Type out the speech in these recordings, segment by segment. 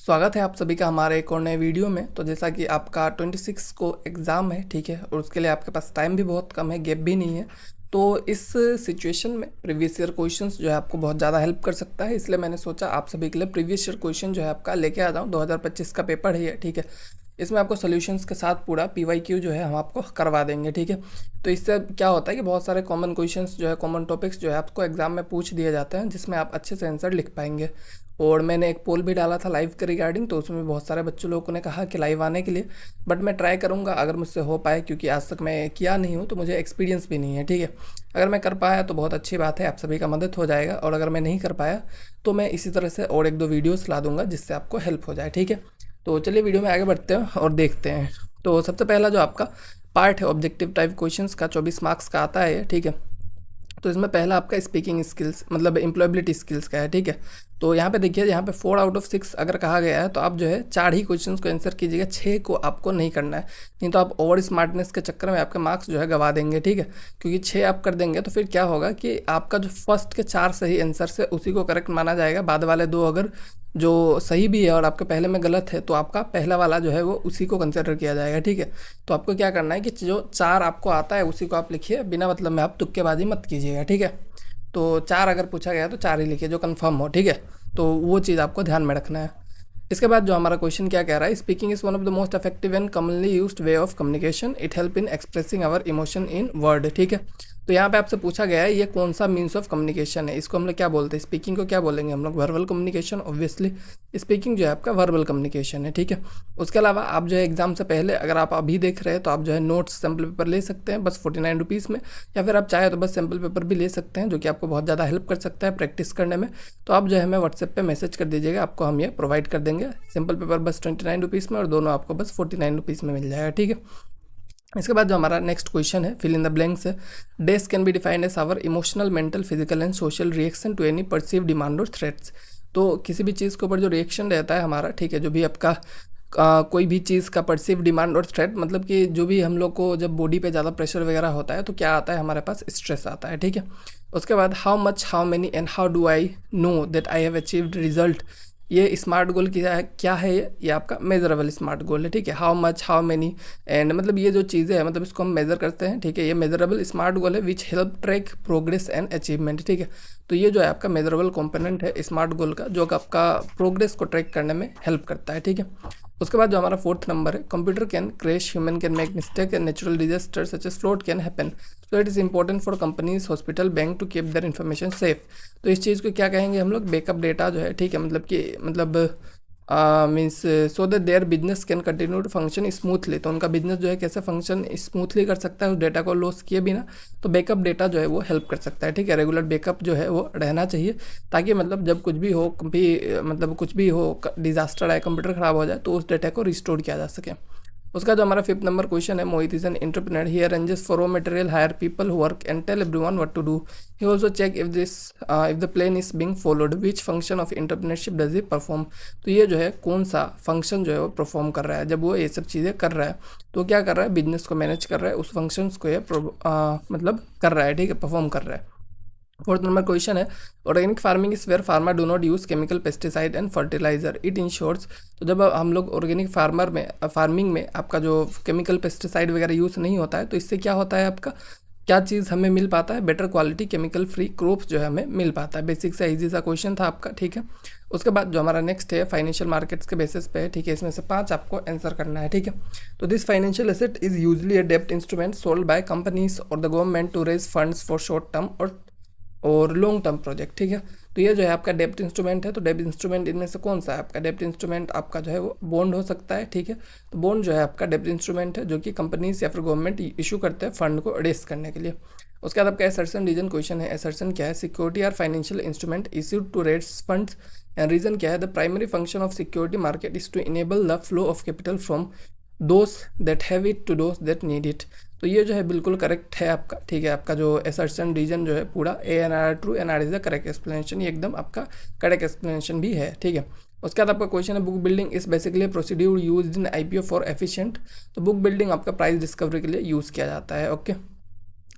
स्वागत है आप सभी का हमारे एक और नए वीडियो में। तो जैसा कि आपका 26 को एग्ज़ाम है, ठीक है, और उसके लिए आपके पास टाइम भी बहुत कम है, गैप भी नहीं है। तो इस सिचुएशन में प्रीवियस ईयर क्वेश्चंस जो है आपको बहुत ज़्यादा हेल्प कर सकता है, इसलिए मैंने सोचा आप सभी के लिए प्रीवियस ईयर क्वेश्चन जो है आपका लेके आ जाऊँ। 2025 का पेपर है ये, ठीक है। इसमें आपको सॉल्यूशंस के साथ पूरा PYQ जो है हम आपको करवा देंगे, ठीक है। तो इससे क्या होता है कि बहुत सारे कॉमन क्वेश्चंस जो है, कॉमन टॉपिक्स जो है आपको एग्जाम में पूछ दिए जाते हैं, जिसमें आप अच्छे से आंसर लिख पाएंगे। और मैंने एक पोल भी डाला था लाइव के रिगार्डिंग, तो उसमें बहुत सारे बच्चों लोगों ने कहा कि लाइव आने के लिए, बट मैं ट्राई करूँगा अगर मुझसे हो पाए, क्योंकि आज तक मैं किया नहीं हूँ तो मुझे एक्सपीरियंस भी नहीं है, ठीक है। अगर मैं कर पाया तो बहुत अच्छी बात है, आप सभी का मदद हो जाएगा, और अगर मैं नहीं कर पाया तो मैं इसी तरह से और एक दो वीडियोस ला दूंगा जिससे आपको हेल्प हो जाए, ठीक है। तो चलिए वीडियो में आगे बढ़ते हैं और देखते हैं। तो सबसे पहला जो आपका पार्ट है ऑब्जेक्टिव टाइप क्वेश्चंस का, 24 मार्क्स का आता है ये, ठीक है। तो इसमें पहला आपका स्पीकिंग स्किल्स मतलब एम्प्लॉयबिलिटी स्किल्स का है, ठीक है। तो यहाँ पे देखिए, यहाँ पे 4 आउट ऑफ 6 अगर कहा गया है तो आप जो है 4 ही क्वेश्चंस को आंसर कीजिएगा, 6 को आपको नहीं करना है, नहीं तो आप ओवर स्मार्टनेस के चक्कर में आपके मार्क्स जो है गवा देंगे, ठीक है। क्योंकि 6 आप कर देंगे तो फिर क्या होगा कि आपका जो फर्स्ट के 4 सही आंसर से उसी को करेक्ट माना जाएगा, बाद वाले 2 अगर जो सही भी है और आपके पहले में गलत है तो आपका पहला वाला जो है वो उसी को कंसिडर किया जाएगा, ठीक है। तो आपको क्या करना है कि जो 4 आपको आता है उसी को आप लिखिए, बिना मतलब में आप तुक्केबाजी मत कीजिएगा, ठीक है। तो 4 अगर पूछा गया तो 4 ही लिखिए जो कंफर्म हो, ठीक है। तो वो चीज़ आपको ध्यान में रखना है। इसके बाद जो हमारा क्वेश्चन क्या कह रहा है, speaking is one of the most effective and commonly used way of communication, it help in expressing our emotion in word, ठीक है। तो यहाँ पे आपसे पूछा गया है ये कौन सा मीन्स ऑफ कम्युनिकेशन है, इसको हम लोग क्या बोलते हैं, स्पीकिंग को क्या बोलेंगे हम लोग, वर्बल कम्युनिकेशन। ऑब्वियसली स्पीकिंग जो है आपका वर्बल कम्युनिकेशन है, ठीक है। उसके अलावा आप जो है एग्जाम से पहले अगर आप अभी देख रहे हैं तो आप जो है नोट्स सैम्पल पेपर ले सकते हैं बस 49 रुपीज़ में, या फिर आप चाहे तो बस सैम्पल पेपर भी ले सकते हैं, जो कि आपको बहुत ज़्यादा हेल्प कर सकता है प्रैक्टिस करने में। तो आप जो है हमें व्हाट्सएप पे मैसेज कर दीजिएगा, आपको हम ये प्रोवाइड कर देंगे। सिंपल पेपर बस 29 रुपीज़ में और दोनों आपको बस 49 रुपीज़ में मिल जाएगा, ठीक है। इसके बाद जो हमारा नेक्स्ट क्वेश्चन है, फिल इन द ब्लैंक्स है। Days can be defined as our emotional, mental, physical and social reaction to any perceive demand और थ्रेट्स। तो किसी भी चीज़ के ऊपर जो रिएक्शन रहता है हमारा, ठीक है, जो भी आपका कोई भी चीज़ का परसीव डिमांड और थ्रेट, मतलब कि जो भी हम लोग को जब बॉडी पे ज़्यादा प्रेशर वगैरह होता है तो क्या आता है हमारे पास, स्ट्रेस आता है, ठीक है। उसके बाद how much, how many and how do I know that I have achieved result. ये स्मार्ट गोल क्या है ये आपका मेजरेबल स्मार्ट गोल है, ठीक है। How much, how many and मतलब ये जो चीज़ें हैं मतलब इसको हम मेज़र करते हैं, ठीक है। ये मेजरेबल स्मार्ट गोल है which help track progress and achievement, ठीक है। तो ये जो है आपका मेजरेबल कंपोनेंट है स्मार्ट गोल का, जो आपका प्रोग्रेस को ट्रैक करने में हेल्प करता है, ठीक है। उसके बाद जो हमारा 4th नंबर है, computer can crash, human can make mistake and natural disaster such as flood can happen, so it is important for companies, hospital, bank to keep their information safe. तो इस चीज़ को क्या कहेंगे हम लोग, बैकअप डेटा जो है, ठीक है, मतलब कि मतलब means so that their business can continue to function smoothly. तो उनका बिजनेस जो है कैसे फंक्शन स्मूथली कर सकता है उस डेटा को लॉस किए बिना, तो बैकअप डेटा जो है वो हेल्प कर सकता है, ठीक है। रेगुलर बैकअप जो है वो रहना चाहिए, ताकि मतलब जब कुछ भी हो, कभी मतलब कुछ भी हो, डिजास्टर आए, कंप्यूटर खराब हो जाए तो उस डेटा को रिस्टोर किया जा सके। उसका जो हमारा 5th नंबर क्वेश्चन है, Mohit is an entrepreneur, he arranges for raw material, hire people who work and tell everyone what to do. He also check if the plan is being followed, which function of entrepreneurship does he perform. तो ये जो है कौन सा function जो है वो perform कर रहा है, जब वो ये सब चीज़ें कर रहा है तो क्या कर रहा है, बिजनेस को मैनेज कर रहा है, उस फंक्शंस को ये मतलब कर रहा है, ठीक है, परफॉर्म कर रहा है। 4th नंबर क्वेश्चन है, organic farming is where farmer do not use chemical, pesticide and fertilizer, it ensures. तो जब हम लोग ऑर्गेनिक फार्मिंग में आपका जो केमिकल पेस्टिसाइड वगैरह यूज़ नहीं होता है तो इससे क्या होता है, आपका क्या चीज़ हमें मिल पाता है, better quality chemical free crops जो है हमें मिल पाता है। बेसिक सा इजी सा क्वेश्चन था आपका, ठीक है। उसके बाद जो हमारा नेक्स्ट है फाइनेंशियल मार्केट्स के बेसिस पे है, ठीक है, इसमें से 5 आपको आंसर करना है, ठीक है। तो this financial asset is usually a डेब्ट इंस्ट्रूमेंट सोल्ड बाय कंपनीज और the government to raise funds for short term और लॉन्ग टर्म प्रोजेक्ट, ठीक है। तो ये जो है आपका डेब्ट इंस्ट्रूमेंट है, तो डेब्ट इंस्ट्रूमेंट इनमें से कौन सा है आपका, डेब्ट इंस्ट्रूमेंट आपका जो है वो बॉन्ड हो सकता है, ठीक है। तो बॉन्ड जो है आपका डेब्ट इंस्ट्रूमेंट है जो कि कंपनीज या फिर गवर्नमेंट इशू करते हैं फंड को रेज करने के लिए। उसके बाद आपका एसर्शन रीजन क्वेश्चन है, एसर्शन क्या है, security are financial instrument issued to raise funds, and reason क्या है, the primary function of security market is to enable the flow of capital from those that have it to those that need it. तो ये जो है बिल्कुल correct है आपका, ठीक है। आपका जो एसर्शन रीजन जो है पूरा ANR true NR is the correct explanation, ये एकदम आपका करेक्ट एक्सप्लेनेशन भी है, ठीक है। उसके बाद आपका क्वेश्चन है, book building is basically procedure used in IPO for efficient. तो बुक बिल्डिंग आपका प्राइस डिस्कवरी के लिए यूज़ किया जाता है, ओके।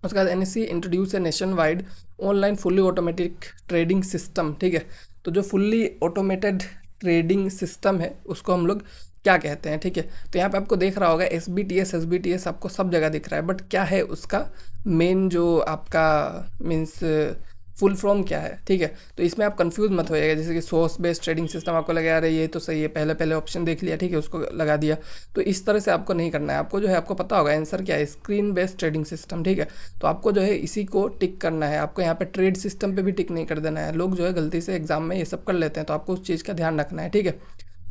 उसके बाद NSE introduce a nation wide online fully automatic trading system, ठीक है। तो जो फुल्ली ऑटोमेटेड ट्रेडिंग सिस्टम है उसको हम लोग क्या कहते हैं, ठीक है। तो यहाँ पे आपको देख रहा होगा एसबीटीएस आपको सब जगह दिख रहा है, बट क्या है उसका मेन जो आपका मीन्स फुल फॉर्म क्या है, ठीक है। तो इसमें आप कंफ्यूज मत होइएगा, जैसे कि सोर्स बेस्ड ट्रेडिंग सिस्टम आपको लगा यार ये तो सही है, पहले पहले ऑप्शन देख लिया, ठीक है, उसको लगा दिया। तो इस तरह से आपको नहीं करना है, आपको जो है आपको पता होगा आंसर क्या है, स्क्रीन बेस्ड ट्रेडिंग सिस्टम, ठीक है। तो आपको जो है इसी को टिक करना है, आपको यहाँ पे ट्रेड सिस्टम पे भी टिक नहीं कर देना है। लोग जो है गलती से एग्जाम में ये सब कर लेते हैं, तो आपको उस चीज़ का ध्यान रखना है, ठीक है।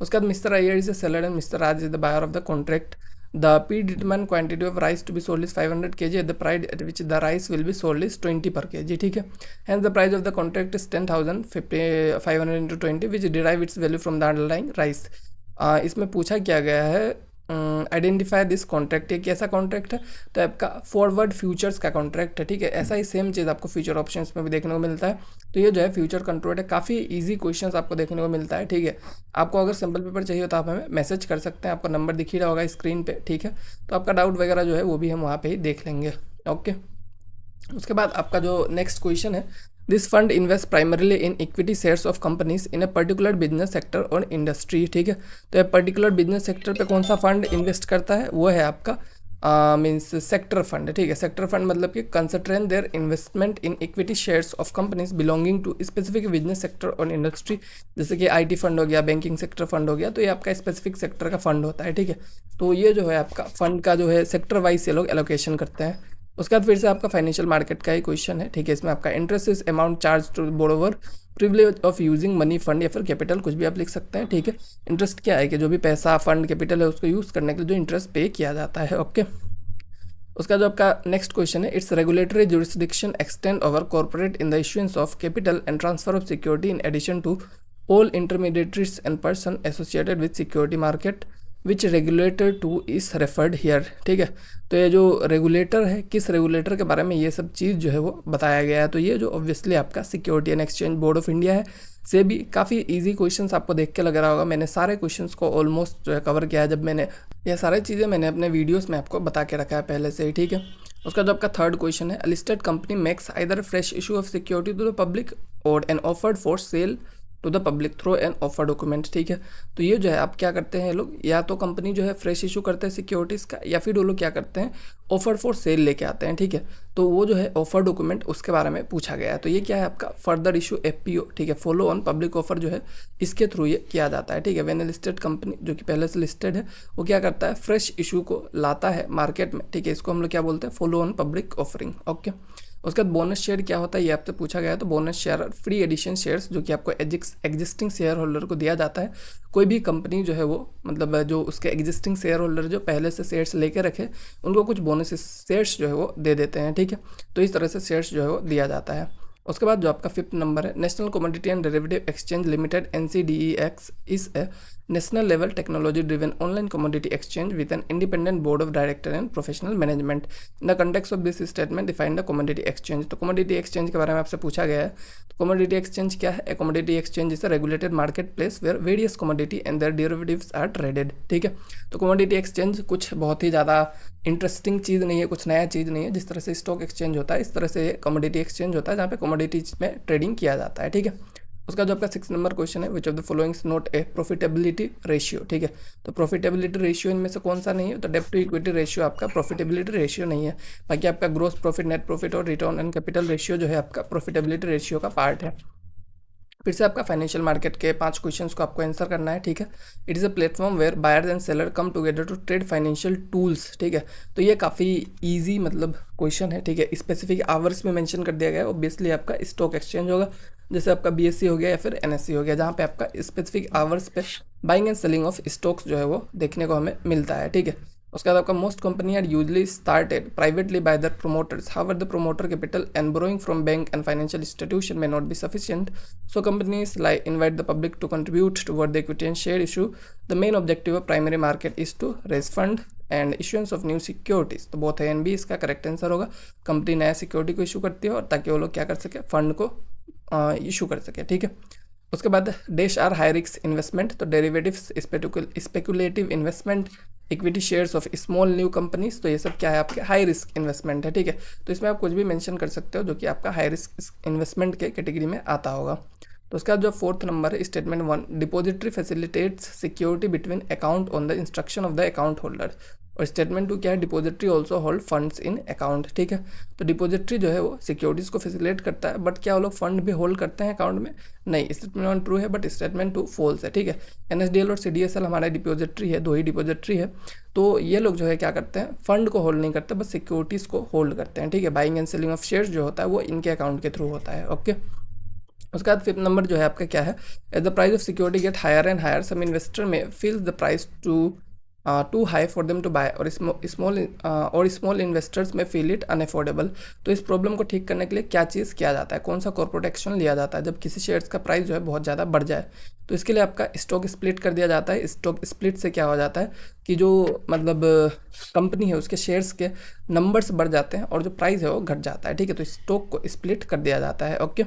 उसके बाद Mister Iyer is a seller and Mister Raj is the buyer of the contract. The predetermined quantity of rice to be sold is 500 kg at the price at which the rice will be sold is 20 per kg, ठीक है। Hence the price of the contract is 10,500 into 20 which derive its value from the underlying rice। इसमें पूछा क्या गया है, identify this contract, ये कैसा contract है, तो आपका फॉरवर्ड फ्यूचर्स का कॉन्ट्रैक्ट है, ठीक है। ऐसा ही सेम चीज़ आपको फ्यूचर ऑप्शंस में भी देखने को मिलता है। तो ये जो है फ्यूचर कंट्रोल है, काफ़ी इजी क्वेश्चंस आपको देखने को मिलता है, ठीक है। आपको अगर सिंपल पेपर चाहिए हो तो आप हमें मैसेज कर सकते हैं, आपका नंबर दिख ही रहा होगा स्क्रीन पे, ठीक है। तो आपका डाउट वगैरह जो है वो भी हम वहाँ पे ही देख लेंगे, ओके। उसके बाद आपका जो नेक्स्ट क्वेश्चन है, this fund invest primarily in equity shares of companies in a particular business sector और इंडस्ट्री, ठीक है। तो ये पर्टिकुलर बिजनेस सेक्टर पे कौन सा फंड इन्वेस्ट करता है, वो है आपका मीन्स सेक्टर फंड, ठीक है। सेक्टर फंड मतलब कि concentrate their investment in equity shares of companies belonging to specific business sector और इंडस्ट्री, जैसे कि आईटी फंड हो गया, बैंकिंग सेक्टर फंड हो गया, तो ये आपका स्पेसिफिक सेक्टर का फंड होता है, ठीक है। तो ये जो है आपका फंड का जो है सेक्टर वाइज ये लोग एलोकेशन करते हैं। उसके बाद फिर से आपका फाइनेंशियल मार्केट का ही क्वेश्चन है, ठीक है। इसमें आपका interest is amount charge to borrower, privilege of using money fund या फिर कैपिटल, कुछ भी आप लिख सकते हैं, ठीक है। इंटरेस्ट क्या है कि जो भी पैसा फंड कैपिटल है उसको यूज़ करने के लिए जो इंटरेस्ट पे किया जाता है, ओके। उसका जो आपका नेक्स्ट क्वेश्चन है, its regulatory jurisdiction extend over corporate in the issuance of capital and transfer of security in addition to all intermediaries and person associated with security market which regulator to is referred here, ठीक है। तो ये जो regulator है, किस regulator के बारे में ये सब चीज़ जो है वो बताया गया है, तो ये जो ऑब्वियसली आपका security and exchange board of India है, से भी काफ़ी इजी क्वेश्चंस आपको देख के लग रहा होगा। मैंने सारे क्वेश्चंस को ऑलमोस्ट जो है कवर किया है, जब मैंने ये सारी चीज़ें मैंने अपने वीडियोस में आपको बता के रखा है पहले से ही, ठीक है। उसका जो आपका थर्ड क्वेश्चन है, listed company makes either fresh issue of security to the public और an offered for sale to the public through an offer document, ठीक है। तो ये जो है आप क्या करते हैं लोग, या तो कंपनी जो है फ्रेश इशू करते हैं सिक्योरिटीज़ का, या फिर वो लोग क्या करते हैं ऑफर फॉर सेल लेके आते हैं, ठीक है। तो वो जो है ऑफर डॉक्यूमेंट उसके बारे में पूछा गया है। तो ये क्या है आपका फर्दर इशू एफपीओ, ठीक है, फॉलो ऑन पब्लिक ऑफर जो है इसके थ्रू ये किया जाता है, ठीक है। वेन लिस्टेड कंपनी जो कि पहले से लिस्टेड है वो क्या करता है, फ्रेश इशू को लाता है मार्केट में, ठीक है। इसको हम लोग क्या बोलते हैं, follow on public offering, okay. उसके बाद बोनस शेयर क्या होता है ये आपसे पूछा गया है। तो bonus share free addition shares जो कि आपको एग्जिस्टिंग शेयर होल्डर को दिया जाता है। कोई भी कंपनी जो है वो मतलब जो उसके एग्जिस्टिंग शेयर होल्डर जो पहले से शेयर्स लेके रखे उनको कुछ बोनस शेयर्स जो है वो दे देते हैं, ठीक है। तो इस तरह से शेयर्स जो है वो दिया जाता है। उसके बाद जो आपका फिफ्थ नंबर है, national commodity and derivative exchange limited NCDEX is a national level technology driven online commodity exchange with an independent board of director and professional management. In the context of this statement define the commodity exchange. तो commodity exchange के बारे में आपसे पूछा गया है। तो commodity exchange क्या है, a commodity exchange is a regulated market place where various commodity and their derivatives are traded, ठीक है। तो कमोडिटी एक्सचेंज कुछ बहुत ही ज़्यादा इंटरेस्टिंग चीज़ नहीं है, कुछ नया चीज़ नहीं है। जिस तरह से स्टॉक एक्सचेंज होता है इस तरह से कमोडिटी एक्सचेंज होता है जहाँ पे कमोडिटीज में ट्रेडिंग किया जाता है, ठीक है। उसका जो आपका 6 नंबर क्वेश्चन है, which of the followings not a profitability ratio, ठीक है। तो प्रॉफिटेबिलिटी रेशियो इनमें से कौन सा नहीं है, तो डेब्ट टू इक्विटी रेशियो आपका प्रॉफिटेबिलिटी रेशियो नहीं है। बाकी आपका ग्रोस प्रॉफिट, नेट प्रॉफिट और रिटर्न ऑन कैपिटल रेशियो जो है आपका प्रॉफिटेबिलिटी रेशियो का पार्ट है। फिर से आपका फाइनेंशियल मार्केट के 5 क्वेश्चंस को आपको आंसर करना है, ठीक है। It is a platform where buyers and seller come together to trade financial tools, ठीक है। तो ये काफ़ी इजी मतलब क्वेश्चन है, ठीक है। स्पेसिफिक आवर्स में मेंशन कर दिया गया है। ऑब्वियसली आपका स्टॉक एक्सचेंज होगा, जैसे आपका BSE हो गया या फिर NSE हो गया, जहाँ पे आपका स्पेसिफिक आवर्स पे buying and selling of stocks जो है वो देखने को हमें मिलता है, ठीक है। उसके बाद आपका most company are usually started privately by the promoters, however the promoter capital and borrowing from bank and financial institution may not be sufficient, so companies like invite the public to contribute toward the equity and share issue. The main objective of primary market is to raise fund and issuance of new securities. तो both A and B इसका correct answer होगा। Company नया security को issue करती है और ताकि वो लोग क्या कर सके, फंड को इशू कर सके, ठीक है। उसके बाद dash are high risk investment, तो derivatives, speculative investment, equity shares of small new companies, तो ये सब क्या है आपके हाई रिस्क इन्वेस्टमेंट है, ठीक है। तो इसमें आप कुछ भी मेंशन कर सकते हो जो कि आपका हाई रिस्क इन्वेस्टमेंट के कैटेगरी में आता होगा। तो उसका जो फोर्थ नंबर है statement 1, depository facilitates security between account on the instruction of the account holder. और स्टेटमेंट 2 क्या है, डिपॉजिटरी ऑल्सो होल्ड फंड्स इन अकाउंट। ठीक है, तो डिपॉजिटरी जो है वो सिक्योरिटीज़ को फैसिलिटेट करता है, बट क्या वो लोग फंड भी होल्ड करते हैं अकाउंट में? नहीं। स्टेटमेंट 1 ट्रू है, बट स्टेटमेंट 2 फॉल्स है। ठीक है, NSDL और CDSL हमारा डिपॉजिटरी है, 2 ही डिपॉजिटरी है। तो ये लोग जो है क्या करते हैं, फंड को होल्ड नहीं करते, बस सिक्योरिटीज़ को होल्ड करते हैं। ठीक है, buying and selling of shares जो होता है वो इनके अकाउंट के थ्रू होता है। ओके, उसके बाद फिफ्थ नंबर जो है आपका क्या है, as the price of security get higher and higher some investor may feels the price too high for them to buy or small investors may feel it unaffordable. तो इस problem को ठीक करने के लिए क्या चीज़ किया जाता है, कौन सा कॉर्पोरेट एक्शन लिया जाता है जब किसी शेयर्स का प्राइस जो है बहुत ज़्यादा बढ़ जाए? तो इसके लिए आपका स्टॉक स्प्लिट कर दिया जाता है। स्टॉक स्प्लिट से क्या हो जाता है कि जो मतलब कंपनी है उसके शेयर्स के नंबर्स बढ़ जाते हैं और जो प्राइस है वो घट जाता है। ठीक है, तो स्टॉक को स्प्लिट कर दिया जाता है। ओके,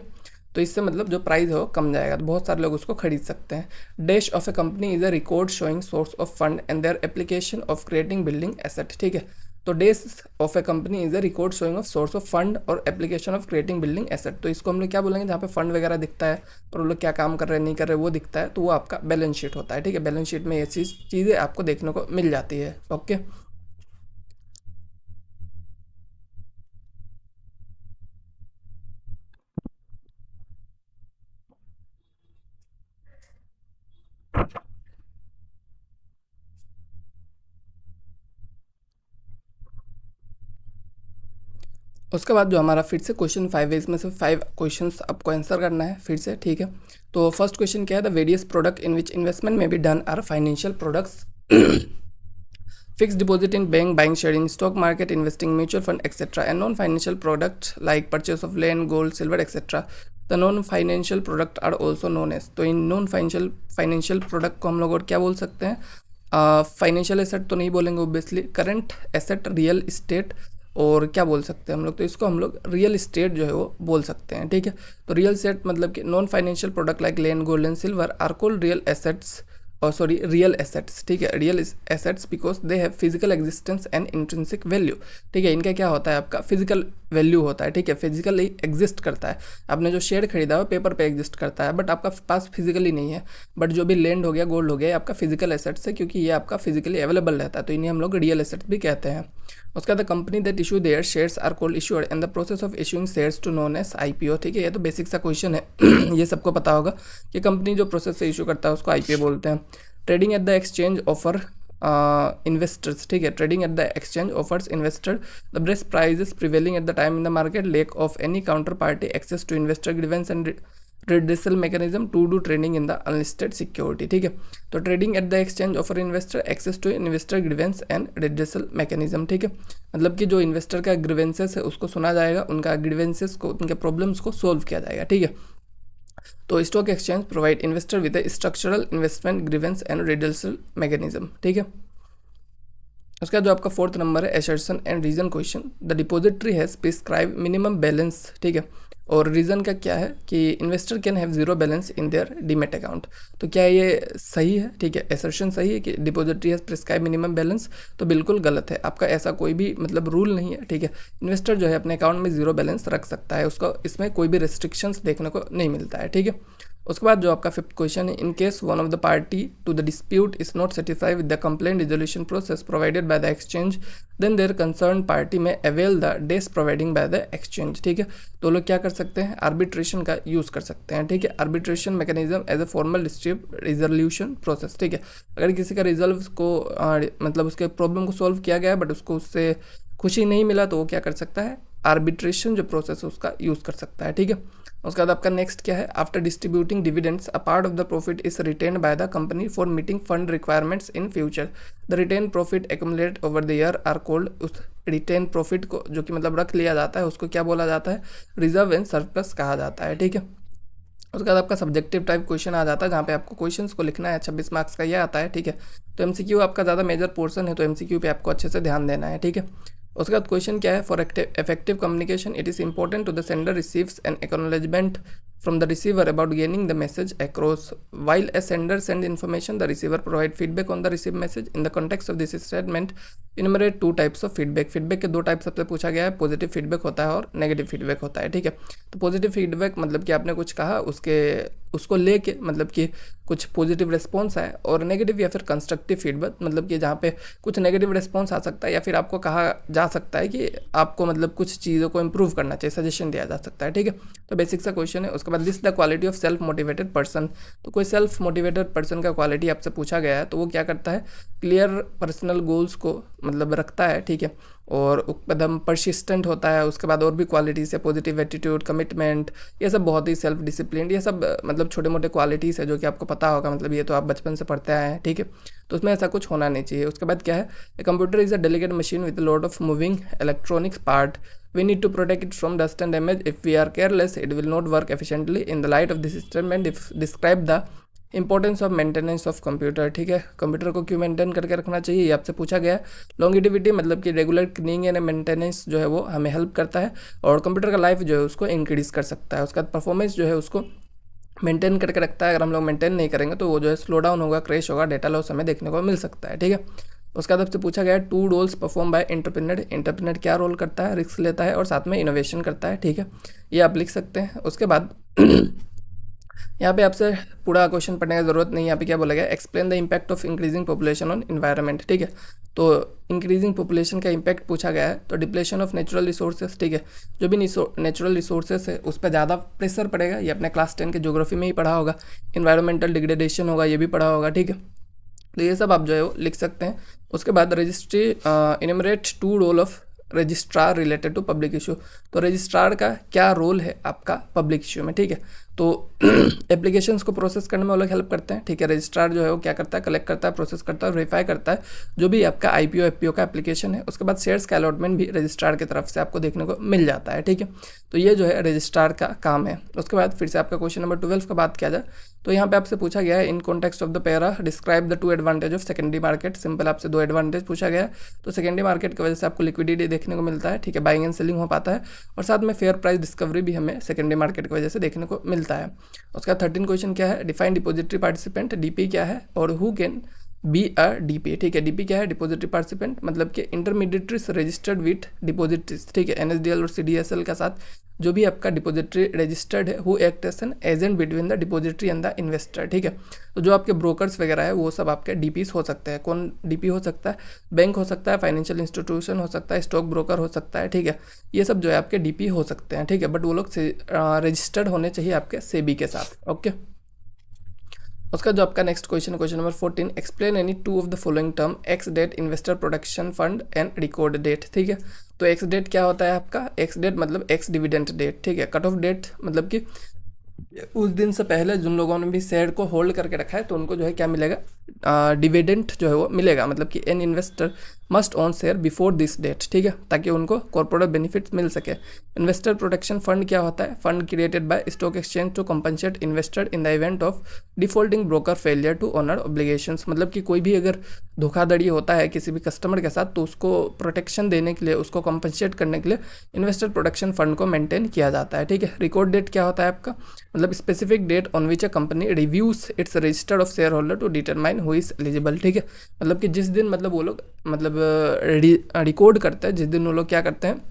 तो इससे मतलब जो प्राइस है वो कम जाएगा, तो बहुत सारे लोग उसको खरीद सकते हैं। Dash of a company is a record showing source of fund and their application of creating building asset. ठीक है, तो dash of a company is a record showing of source of fund और application of creating building asset. तो इसको हम लोग क्या बोलेंगे, जहाँ पे फंड वगैरह दिखता है और वो लोग क्या काम कर रहे हैं नहीं कर रहे वो दिखता है, तो वो आपका बैलेंस शीट होता है। ठीक है, बैलेंस शीट में ये चीज़ें आपको देखने को मिल जाती है। ओके, उसके बाद जो हमारा फिर से क्वेश्चन 5 है, इसमें से 5 क्वेश्चंस आपको आंसर करना है फिर से। ठीक है, तो फर्स्ट क्वेश्चन क्या है, the various product in which investment may be done are financial products, fixed deposit in bank, buying share in stock market, investing mutual fund, etc. and non-financial product like purchase of land, gold, silver, etc. The non-financial product are also known as। तो इन non-financial product को हम लोग और क्या बोल सकते हैं, financial asset तो नहीं बोलेंगे obviously, current asset, real estate, और क्या बोल सकते हैं हम लोग, तो इसको हम लोग रियल इस्टेट जो है वो बोल सकते हैं। ठीक है, तो रियल एसेट मतलब कि non financial product like land, gold and silver are called real assets, और सॉरी रियल एसेट्स। ठीक है, real assets because they have physical existence and intrinsic value. ठीक है, इनका क्या होता है, आपका फिजिकल वैल्यू होता है। ठीक है, फिजिकली एग्जिस्ट करता है। आपने जो शेयर खरीदा है पेपर पे एग्जिस्ट करता है, बट आपका पास फिजिकली नहीं है। बट जो भी लैंड हो गया, गोल्ड हो गया, आपका फिजिकल एसेट्स है, क्योंकि ये आपका फिजिकली अवेलेबल रहता है, तो इन्हें हम लोग रियल एसेट्स भी कहते हैं। उसका the company that issue their shares are called issuer and the process of issuing shares to known as IPO। ठीक है, ये तो बेसिक सा क्वेश्चन है ये सबको पता होगा कि कंपनी जो प्रोसेस से इशू करता है उसको IPO बोलते हैं। Trading at the exchange offer investors. ठीक है, trading at the exchange offers investor the best prices prevailing at the time in the market, lack of any counter party access to investor grievance and redressal mechanism to do trading in the unlisted security. ठीक है, तो trading at the exchange offer investor access to investor grievance and redressal mechanism. ठीक है, मतलब कि जो investor का grievances है उसको सुना जाएगा, उनका ग्रीवेंसेस को, उनके प्रॉब्लम्स को सोल्व किया जाएगा। ठीक है, तो stock exchange provide investor with structural investment grievance and redressal mechanism. ठीक है, उसका जो आपका फोर्थ नंबर है assertion and reason question, the depository has prescribe minimum balance. ठीक है, और रीज़न का क्या है कि investor can have zero balance in their demat account. तो क्या ये सही है? ठीक है, एसर्शन सही है कि depository has prescribe minimum balance, तो बिल्कुल गलत है। आपका ऐसा कोई भी मतलब रूल नहीं है। ठीक है, इन्वेस्टर जो है अपने अकाउंट में जीरो बैलेंस रख सकता है, उसका इसमें कोई भी रेस्ट्रिक्शंस देखने को नहीं मिलता है। ठीक है, उसके बाद जो आपका फिफ्थ क्वेश्चन है, in case one of the party to the dispute is not satisfied with the complaint resolution process provided by the exchange, then their concern party may avail the des providing by the exchange. ठीक है, तो लोग क्या कर सकते हैं, arbitration का use कर सकते हैं। ठीक है, arbitration mechanism as a formal dispute resolution process. ठीक है, अगर किसी का रिजल्व को मतलब उसके प्रॉब्लम को सॉल्व किया गया बट उसको उससे खुशी नहीं मिला, तो वो क्या कर सकता है, आर्बिट्रेशन जो प्रोसेस है उसका यूज़ कर सकता है। ठीक है, उसके बाद आपका नेक्स्ट क्या है, after distributing dividends a part of the profit is retained by the company for meeting fund requirements in future, the retain profit accumulate over the year are called. उस रिटेन प्रॉफिट को जो कि मतलब रख लिया जाता है उसको क्या बोला जाता है, रिजर्व एंड सरप्लस कहा जाता है। ठीक है, उसके बाद आपका सब्जेक्टिव टाइप क्वेश्चन आ जाता है जहाँ पे आपको क्वेश्चन्स को लिखना है, 26 मार्क्स का ये आता है। ठीक है, तो MCQ आपका ज़्यादा मेजर पोर्सन है, तो MCQ पे आपको अच्छे से ध्यान देना है। ठीक है, उसके बाद क्वेश्चन क्या है, for effective communication it is important to the sender receives an acknowledgement from the receiver about getting the message across. While a sender sends information, the receiver provide feedback on the received message. In the context of this statement, enumerate two types of feedback. Feedback के दो type सबसे पूछा गया है, positive feedback होता है और negative feedback होता है। ठीक है, तो पॉजिटिव फीडबैक मतलब कि आपने कुछ कहा, उसके उसको लेके मतलब कि कुछ पॉजिटिव रिस्पॉन्स आए, और नेगेटिव या फिर कंस्ट्रक्टिव फीडबैक मतलब कि जहाँ पे कुछ नेगेटिव रिस्पॉन्स आ सकता है या फिर आपको कहा जा सकता है कि आपको मतलब कुछ चीज़ों को इंप्रूव करना चाहिए, सजेशन दिया जा सकता है, ठीक है। तो बेसिक सा क्वेश्चन है। उसके बाद list the quality of self motivated person. तो कोई सेल्फ मोटिवेटेड पर्सन का क्वालिटी आपसे पूछा गया है, तो वो क्या करता है, क्लियर पर्सनल गोल्स को मतलब रखता है, ठीक है, और एकदम परसिस्टेंट होता है। उसके बाद और भी क्वालिटीज़ है, पॉजिटिव एटीट्यूड, कमिटमेंट, ये सब बहुत ही सेल्फ डिसिप्लिन, ये सब मतलब छोटे मोटे क्वालिटीज़ है जो कि आपको पता होगा, मतलब ये तो आप बचपन से पढ़ते आए हैं, ठीक है। तो उसमें ऐसा कुछ होना नहीं चाहिए। उसके बाद क्या है, a computer is a delicate machine with lot of moving electronics part, we need to protect it from dust and damage. If we are careless, it will not work efficiently. In the light of this statement, describe the importance of maintenance of computer, ठीक है। Computer को क्यों maintain करके रखना चाहिए, ये आपसे पूछा गया है। लॉन्गिटिविटी मतलब कि रेगुलर क्लीनिंग एंड मेंटेनेंस जो है वो हमें हेल्प करता है, और कंप्यूटर का लाइफ जो है उसको इंक्रीज कर सकता है। उसका परफॉर्मेंस जो है उसको मेंटेन करके रखता है। अगर हम लोग मेंटेन नहीं करेंगे तो वो जो है स्लो डाउन होगा, क्रैश होगा, डेटा लॉस हमें देखने को मिल सकता है, ठीक है। उसके बाद आपसे पूछा गया है 2 roles perform by entrepreneur. Entrepreneur क्या रोल करता है, रिस्क लेता है और साथ में इनोवेशन करता है, ठीक है, ये आप लिख सकते हैं। उसके बाद यहाँ पे आपसे पूरा क्वेश्चन पढ़ने की जरूरत नहीं है। यहाँ पे क्या बोला गया, explain the impact of increasing population on environment, ठीक है। तो इंक्रीजिंग पॉपुलेशन का इम्पैक्ट पूछा गया है, तो डिप्लेशन ऑफ नेचुरल रिसोर्सेज, ठीक है, जो भी नेचुरल रिसोर्सेज है उस पर ज़्यादा प्रेशर पड़ेगा, ये अपने क्लास 10 के ज्योग्राफी में ही पढ़ा होगा। इन्वायरमेंटल डिग्रेडेशन होगा, ये भी पढ़ा होगा, ठीक है। तो ये सब आप जो है वो लिख सकते हैं। उसके बाद registry enumerate 2 role of registrar related to public issue. तो रजिस्ट्रार का क्या रोल है आपका पब्लिक इशू में, ठीक है। तो एप्लीकेशंस को प्रोसेस करने में वो लोग हेल्प करते हैं, ठीक है। रजिस्ट्रार जो है वो क्या करता है, कलेक्ट करता है, प्रोसेस करता है, वेरीफाई करता है जो भी आपका आईपीओ एफपीओ का एप्लीकेशन है। उसके बाद शेयर्स का अलॉटमेंट भी रजिस्ट्रार की तरफ से आपको देखने को मिल जाता है, ठीक है। तो ये जो है रजिस्ट्रार का काम है। उसके बाद फिर से आपका क्वेश्चन नंबर 12 का बात किया जाए, तो यहाँ पे आपसे पूछा गया है in context of the para describe the 2 advantage of secondary market. Simple आपसे 2 एडवांटेज पूछा गया है। तो सेकेंडरी मार्केट की वजह से आपको लिक्विडिटी देखने को मिलता है, ठीक है, बाइंग एंड सेलिंग हो पाता है, और साथ में फेयर प्राइस डिस्कवरी भी हमें सेकेंडरी मार्केट की वजह से देखने को मिलता है। उसका 13 क्वेश्चन क्या है, डिफाइन डिपोजिटरी पार्टिसिपेंट, डीपी क्या है और who can be a DP, ठीक है। डीपी क्या है, डिपोजिटरी पार्टिसिपेंट मतलब कि इंटरमीडिएटरीज रजिस्टर्ड विथ डिपोजिटरीज, ठीक है, एनएसडीएल और सीडीएसएल के साथ जो भी आपका डिपोजिटरी रजिस्टर्ड है, who act as an agent between the depository and the investor, ठीक है। तो जो आपके ब्रोकर्स वगैरह है वो सब आपके डीपीस हो सकते हैं। कौन डीपी हो सकता है, बैंक हो सकता है, फाइनेंशियल इंस्टीट्यूशन हो सकता है, स्टॉक ब्रोकर हो सकता है, ठीक है। ये सब जो है आपके डीपी हो सकते हैं, ठीक है, बट वो लोग रजिस्टर्ड होने चाहिए आपके सेबी के साथ, ओके। उसका जो आपका नेक्स्ट क्वेश्चन है, question number 14, explain any 2 of the following term, ex date, investor protection fund and record date, ठीक है। तो एक्स डेट क्या होता है आपका, एक्स डेट मतलब एक्स डिविडेंड डेट, ठीक है। कट ऑफ डेट मतलब कि उस दिन से पहले जिन लोगों ने भी शेयर को होल्ड करके रखा है तो उनको जो है क्या मिलेगा, डिविडेंड जो है वो मिलेगा, मतलब कि an investor must own share before this date, ठीक है, ताकि उनको कॉर्पोरेट बेनिफिट्स मिल सके। इन्वेस्टर प्रोटेक्शन फंड क्या होता है, fund created by stock exchange to compensate investor in the event of defaulting broker failure to honour obligations. मतलब कि कोई भी अगर धोखाधड़ी होता है किसी भी कस्टमर के साथ तो उसको प्रोटेक्शन देने के लिए, उसको कंपनसेट करने के लिए इन्वेस्टर प्रोटेक्शन फंड को मेंटेन किया जाता है, ठीक है। रिकॉर्ड डेट क्या होता है आपका, मतलब specific date on which a company reviews its register of share holder to determine who is eligible, ठीक है। मतलब कि जिस दिन मतलब वो लोग मतलब रिकॉर्ड करते हैं, जिस दिन वो लोग क्या करते हैं,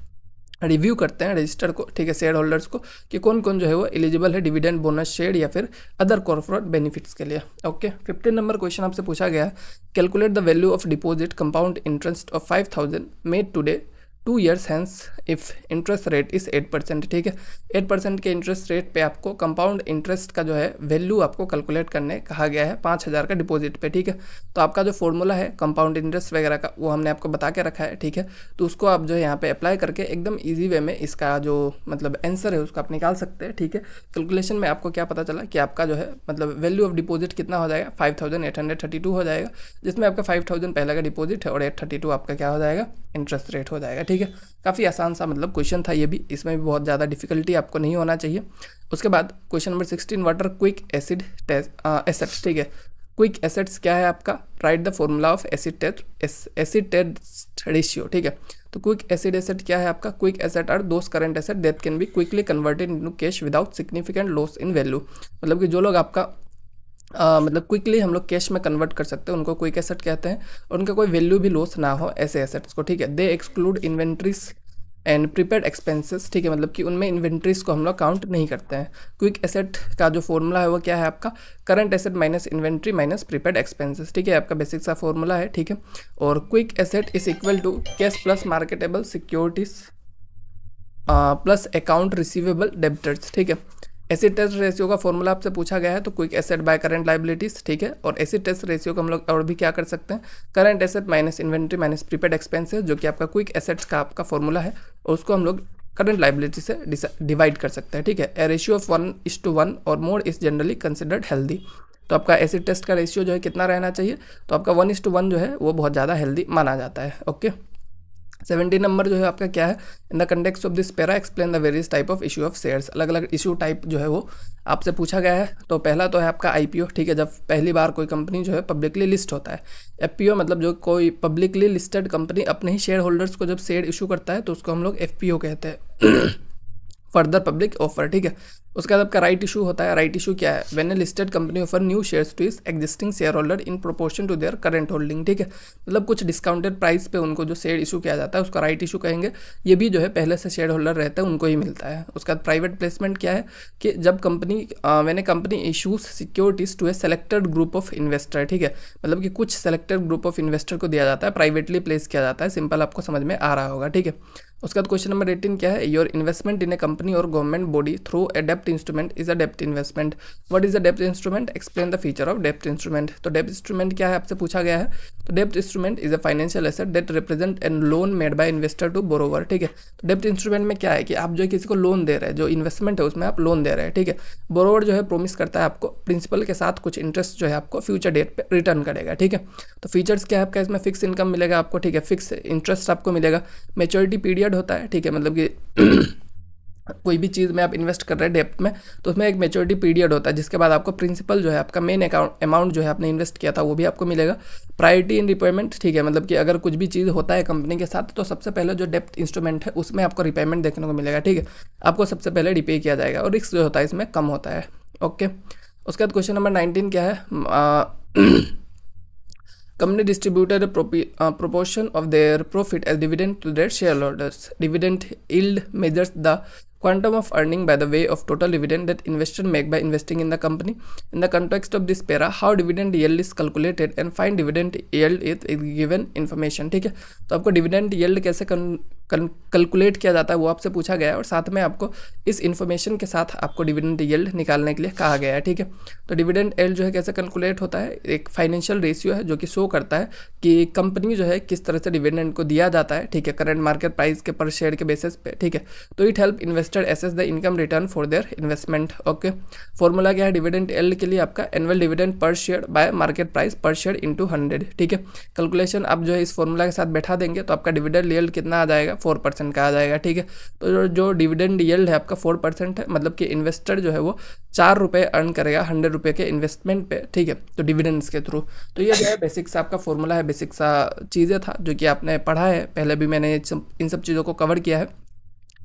रिव्यू करते हैं रजिस्टर को, ठीक है, शेयर होल्डर्स को, कि कौन कौन जो है वो एलिजिबल है डिविडेंड, बोनस, शेयर या फिर अदर कॉर्पोरेट बेनिफिट्स के लिए, ओके। 15 नंबर क्वेश्चन आपसे पूछा गया, calculate the value of deposit compound interest of 5000 made today 2 years hence if interest rate is 8%, ठीक है। 8% के इंटरेस्ट रेट पे आपको कंपाउंड इंटरेस्ट का जो है वैल्यू आपको कैलकुलेट करने कहा गया है 5000 का डिपॉजिट पे, ठीक है। तो आपका जो फॉर्मूला है कंपाउंड इंटरेस्ट वगैरह का वो हमने आपको बता के रखा है, ठीक है। तो उसको आप जो है यहाँ पे अप्लाई करके एकदम ईजी वे में इसका जो मतलब आंसर है उसको आप निकाल सकते हैं, ठीक है। कैलकुलेशन में आपको क्या पता चला कि आपका जो है मतलब वैल्यू ऑफ डिपॉजिट कितना हो जाएगा, 5832 हो जाएगा, जिसमें आपका 5000 पहले का डिपॉजिट है और 832 आपका क्या हो जाएगा, इंटरेस्ट रेट हो जाएगा, ठीक है। काफ़ी आसान सा मतलब क्वेश्चन था ये भी, इसमें भी बहुत ज़्यादा डिफिकल्टी आपको नहीं होना चाहिए। उसके बाद question number 16, what are quick acid assets, ठीक है। क्विक एसेट्स क्या है आपका, write the formula of acid test ratio, ठीक है। तो क्विक एसिड एसेट क्या है आपका, quick asset are those current asset that can be quickly converted into cash without significant loss in value. मतलब कि जो लोग आपका मतलब क्विकली हम लोग कैश में कन्वर्ट कर सकते हैं उनको क्विक एसेट कहते हैं, और उनका कोई वैल्यू भी लॉस ना हो ऐसे एसेट्स को, ठीक है। They exclude inventories and prepaid expenses, ठीक है, मतलब कि उनमें इन्वेंट्रीज को हम लोग काउंट नहीं करते हैं। क्विक एसेट का जो फॉर्मूला है वो क्या है आपका, current asset minus inventory minus prepaid expenses, ठीक है, आपका बेसिक सा फॉर्मूला है, ठीक है। और quick asset is equal to cash plus marketable securities plus account receivable debtors, ठीक है। एसिड टेस्ट रेशियो का फॉर्मूला आपसे पूछा गया है, तो quick asset by current liabilities, ठीक है। और एसिड टेस्ट रेशियो को हम लोग और भी क्या कर सकते हैं, current asset minus inventory minus prepaid expenses, जो कि आपका क्विक एसेट्स का आपका फॉर्मूला है, और उसको हम लोग करंट लाइबिलिटी से डिवाइड कर सकते हैं, ठीक है। ए रेशियो ऑफ 1:1 और more is generally considered healthy. तो आपका एसिड टेस्ट का रेशियो जो है कितना रहना चाहिए, तो आपका 1:1 जो है वो बहुत ज़्यादा हेल्दी माना जाता है। ओके, 17 नंबर जो है आपका क्या है, in the context of this para explain the various type of issue of shares. अलग अलग इशू टाइप जो है वो आपसे पूछा गया है। तो पहला तो है आपका आईपीओ, ठीक है, जब पहली बार कोई कंपनी जो है पब्लिकली लिस्ट होता है। एफपीओ मतलब जो कोई पब्लिकली लिस्टेड कंपनी अपने ही शेयर होल्डर्स को जब शेयर इशू करता है तो उसको हम लोग एफपीओ कहते हैं, फर्दर पब्लिक ऑफर, ठीक है। उसके बाद आपका राइट इशू होता है। राइट इशू क्या है, when a listed company offer new shares to its existing share holder in proportion to their current holding, ठीक है, मतलब कुछ डिस्काउंटेड प्राइस पे उनको जो शेयर इशू किया जाता है उसका राइट इशू कहेंगे। ये भी जो है पहले से शेयर होल्डर रहते हैं उनको ही मिलता है। उसका प्राइवेट प्लेसमेंट क्या है कि जब company when a company issues securities to a selected group of investor, ठीक है, मतलब कि कुछ सेलेक्टेड ग्रुप ऑफ इन्वेस्टर को दिया जाता है, प्राइवेटली प्लेस किया जाता है। सिंपल आपको समझ में आ रहा होगा, ठीक है। उसके बाद क्वेश्चन नंबर 18 क्या है, your investment in A company और government body through a dept instrument is a dept investment. What is a dept instrument, explain the feature of dept instrument. तो डेप्ट इंस्ट्रूमेंट क्या है आपसे पूछा गया है, तो डेप्ट instrument is a financial asset that represent an loan made by investor to borrower, ठीक है। तो डेप्ट इंस्ट्रूमेंट में क्या है कि आप जो है किसी को लोन दे रहे हैं, जो इन्वेस्टमेंट है उसमें आप लोन दे रहे हैं, ठीक है। बोरोवर जो है प्रोमिस करता है आपको प्रिंसिपल के साथ कुछ इंटरेस्ट जो है आपको फ्यूचर डेट पे रिटर्न करेगा, ठीक है। तो फीचर्स क्या है आपका, इसमें फिक्स इनकम मिलेगा आपको, ठीक है, फिक्स इंटरेस्ट आपको मिलेगा। मैच्योरिटी पीरियड होता है, ठीक है, मतलब कि कोई भी चीज़ में आप इन्वेस्ट कर रहे हैं डेप्ट में तो उसमें एक मैच्योरिटी पीरियड होता है, जिसके बाद आपको प्रिंसिपल जो है आपका मेन अमाउंट जो है आपने इन्वेस्ट किया था वो भी आपको मिलेगा। प्रायोरिटी इन रिपेमेंट, ठीक है, मतलब कि अगर कुछ भी चीज़ होता है कंपनी के साथ तो सबसे पहले जो डेप्ट इंस्ट्रूमेंट है उसमें आपको रिपेमेंट देखने को मिलेगा, ठीक है, आपको सबसे पहले रिपे किया जाएगा और रिस्क जो होता है इसमें कम होता है। ओके, उसके बाद क्वेश्चन नंबर 19 क्या है, company distributed a proportion of their profit as dividend to their shareholders. Dividend yield measures the quantum of earning by the way of total dividend that investor make by investing in the company. In the context of this para, how dividend yield is calculated and find dividend yield is given information, ठीक है। तो आपको dividend yield कैसे calculate किया जाता है वो आपसे पूछा गया है और साथ में आपको इस इन्फॉर्मेशन के साथ आपको डिविडेंड यील्ड निकालने के लिए कहा गया है, ठीक है। तो डिविडेंड यील्ड जो है कैसे कैलकुलेट होता है, एक फाइनेंशियल रेशियो है जो कि शो करता है कि कंपनी जो है किस तरह से डिविडेंड को दिया जाता है, ठीक है, करंट मार्केट प्राइस के पर शेयर के बेसिस पे, ठीक है। तो it help investor assess the income return for their investment. Okay, formula क्या है डिविडेंड यील्ड के लिए, आपका annual dividend per share by market price per share into 100, ठीक है। कैलकुलेशन आप जो है इस फॉर्मूला के साथ बैठा देंगे तो आपका डिविडेंड यील्ड कितना आ जाएगा, 4% का आ जाएगा, ठीक है। तो जो डिविडेंड यील्ड है आपका 4% है, मतलब कि इन्वेस्टर जो है वो 4 रुपये अर्न करेगा 100 रुपये के इन्वेस्टमेंट पे, ठीक है, तो डिविडेंड्स के थ्रू। तो ये जो है बेसिक सा आपका फॉर्मूला है, बेसिक सा चीज़ें था जो कि आपने पढ़ा है, पहले भी मैंने इन सब चीज़ों को कवर किया है,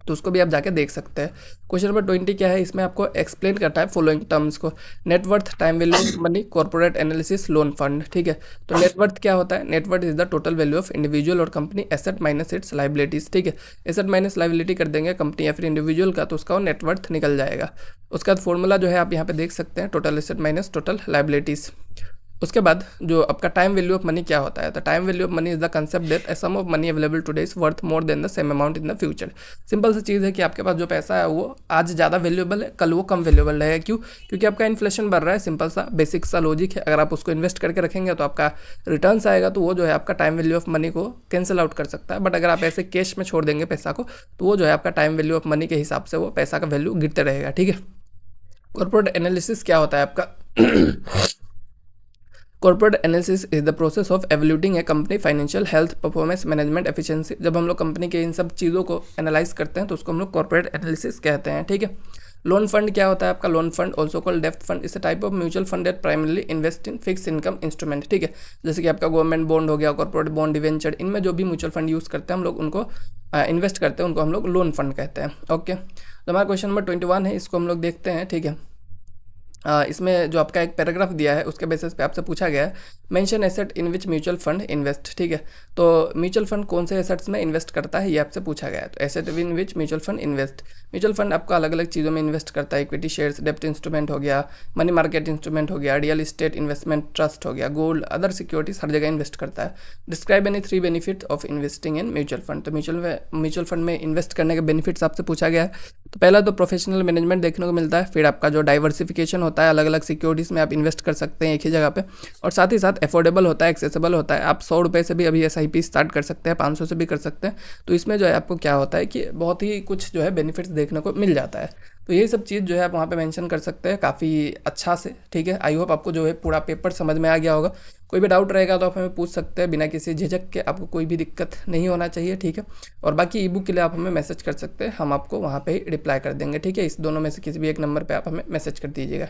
तो उसको भी आप जाके देख सकते हैं। क्वेश्चन नंबर 20 क्या है, इसमें आपको एक्सप्लेन करता है फॉलोइंग टर्म्स को, net worth, time value money, corporate analysis, loan fund, ठीक है। तो नेटवर्थ क्या होता है, net worth is the total value of individual or company asset minus its liabilities, ठीक है। एसेट माइनस लाइबिलिटी कर देंगे कंपनी या फिर इंडिविजुअल का तो उसका नेटवर्थ निकल जाएगा। उसके बाद फॉर्मूला जो है आप यहाँ पे देख सकते हैं, total asset minus total liabilities. उसके बाद जो आपका टाइम वैल्यू ऑफ मनी क्या होता है, तो time value of money is the concept that a sum of money available today is worth more than the same amount in the future. Simple सी चीज़ है कि आपके पास जो पैसा है वो आज ज़्यादा वैल्यूएबल है, कल वो कम वैल्यूएबल रहेगा। क्यों, क्योंकि आपका इन्फ्लेशन बढ़ रहा है, सिंपल सा बेसिक सा लॉजिक है। अगर आप उसको इन्वेस्ट करके रखेंगे तो आपका रिटर्न्स आएगा, तो वो जो है आपका टाइम वैल्यू ऑफ मनी को कैंसिल आउट कर सकता है। बट अगर आप ऐसे कैश में छोड़ देंगे पैसा को तो वो जो है आपका टाइम वैल्यू ऑफ मनी के हिसाब से वो पैसा का वैल्यू गिरते रहेगा, ठीक है। कॉर्पोरेट एनालिसिस क्या होता है आपका, corporate analysis is the process of evaluating a company financial health, performance, management, efficiency. जब हम लोग कंपनी के इन सब चीज़ों को एनालाइज करते हैं तो उसको हम लोग कॉर्पोरेट एनालिसिस कहते हैं, ठीक है। लोन फंड क्या होता है आपका, लोन फंड ऑल्सो कॉल्ड डेब्ट fund is a type of mutual fund that primarily invest in fix income instrument, ठीक है। जैसे कि आपका गवर्नमेंट बॉन्ड हो गया, कॉर्पोरेट बॉन्ड, डिवेंचर, इनमें जो भी म्यूचुअल फंड यूज़ करते हैं हम लोग उनको इन्वेस्ट करते हैं, उनको हम लोग लोन फंड कहते हैं। ओके, तो हमारा क्वेश्चन नंबर 21 है, इसको हम लोग देखते हैं, ठीक है। इसमें जो आपका एक पैराग्राफ दिया है उसके बेसिस पे आपसे पूछा गया है mention asset in which mutual fund invest, ठीक है। तो म्यूचुअल फंड कौन से एसेट्स में इन्वेस्ट करता है ये आपसे पूछा गया है। तो asset in which mutual fund invest, mutual fund आपका अलग अलग चीज़ों में इन्वेस्ट करता है, इक्विटी शेयर्स, डेप्ट इंस्ट्रूमेंट हो गया, मनी मार्केट इंस्ट्रूमेंट हो गया, रियल इस्टेट इन्वेस्टमेंट ट्रस्ट हो गया, गोल्ड, अदर सिक्योरिटीज, हर जगह इन्वेस्ट करता है। Describe any 3 benefit of investing in mutual fund, तो म्यूचुअल फंड में इन्वेस्ट करने के बेनिफिट्स आपसे पूछा गया है। तो पहला तो प्रोफेशनल मैनेजमेंट देखने को मिलता है, फिर आपका जो डाइवर्सिफिकेशन होता है, अलग अलग सिक्योरिटीज़ में आप इन्वेस्ट कर सकते हैं एक ही जगह पे, और साथ ही साथ अफोर्डेबल होता है, एक्सेसिबल होता है। आप 100 रुपये से भी अभी SIP स्टार्ट कर सकते हैं, 500 से भी कर सकते हैं। तो इसमें जो है आपको क्या होता है कि बहुत ही कुछ जो है बेनिफिट्स देखने को मिल जाता है। तो यही सब चीज़ जो है आप वहाँ पे मेंशन कर सकते हैं काफ़ी अच्छा से, ठीक है। आई होप आपको जो है पूरा पेपर समझ में आ गया होगा। कोई भी डाउट रहेगा तो आप हमें पूछ सकते हैं बिना किसी झिझक के, आपको कोई भी दिक्कत नहीं होना चाहिए, ठीक है। और बाकी ई बुक के लिए आप हमें मैसेज कर सकते हैं, हम आपको वहाँ पे ही रिप्लाई कर देंगे, ठीक है। इस दोनों में से किसी भी एक नंबर पे आप हमें मैसेज कर दीजिएगा।